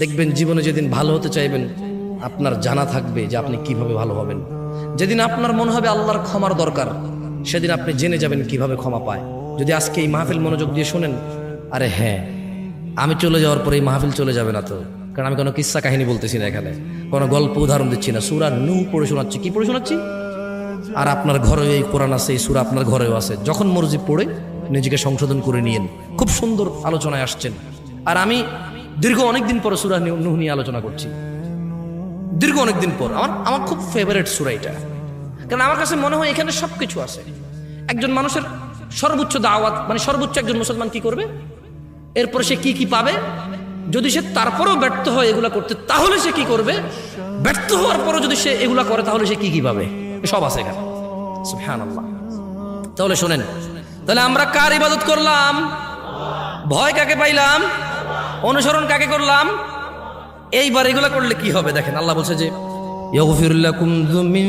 দেখবেন জীবনে যেদিন ভালো হতে চাইবেন আপনার জানা থাকবে যে আপনি কিভাবে ভালো হবেন। যেদিন আপনার মনে হবে আল্লাহর ক্ষমার দরকার, সেদিন আপনি জেনে যাবেন কিভাবে ক্ষমা পায়। যদি আজকে এই মাহফিল মনোযোগ দিয়ে শোনেন, আরে হ্যাঁ, আমি চলে যাওয়ার পরে এই মাহফিল চলে যাবে না তো, কারণ আমি কোনো কিস্সা কাহিনী বলতেছি না, এখানে কোনো গল্প উদাহরণ দিচ্ছি না, সূরা নূহ পড়ে শোনাচ্ছি। কি পড়ে শোনাচ্ছি? আর আপনার ঘরেও এই কোরআন আছে, এই সূরা আপনার ঘরেও আছে, যখন মর্জি পড়ে নিজেকে সংশোধন করে নিয়েন। খুব সুন্দর আলোচনায় আসছেন। আর আমি দীর্ঘ অনেকদিন পর সূরা নূহ নিয়ে আলোচনা করছি, দীর্ঘ অনেকদিন পর। আমার খুব ফেভারিট সূরা এটা, কারণ আমার কাছে মনে হয় এখানে সবকিছু আছে। একজন মানুষের সর্বোচ্চ দাওয়াত, মানে সর্বোচ্চ একজন মুসলমান কি করবে, এরপর সে কি কি পাবে, যদি সে তারপরও ব্যর্থ হয় এগুলা করতে, তাহলে সে কি করবে, ব্যর্থ হওয়ার পরও যদি সে এগুলা করে তাহলে সে কি কি পাবে, সব আছে এখানে। সুবহানাল্লাহ। তাহলে শোনেন, তাহলে আমরা কার ইবাদত করলাম? ভয় কাকে পাইলাম? অনুসরণ কাকে করলাম? এইবার এগুলা করলে কি হবে দেখেন, আল্লাহ বলছে যে يغفر لكم من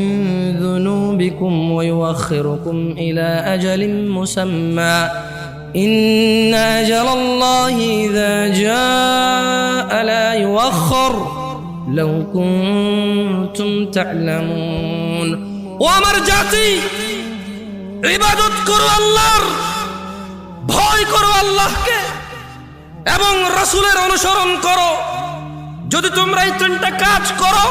ذنوبكم ويؤخركم إلى أجل مسمى إن أجل الله إذا جاء لا يؤخر لو كنتم تعلمون। ও আমার জাতি, ইবাদত করো আল্লাহর, ভয় করো আল্লাহকে এবং রাসূলের অনুসরণ করো। যদি তোমরা এই তিনটা কাজ করো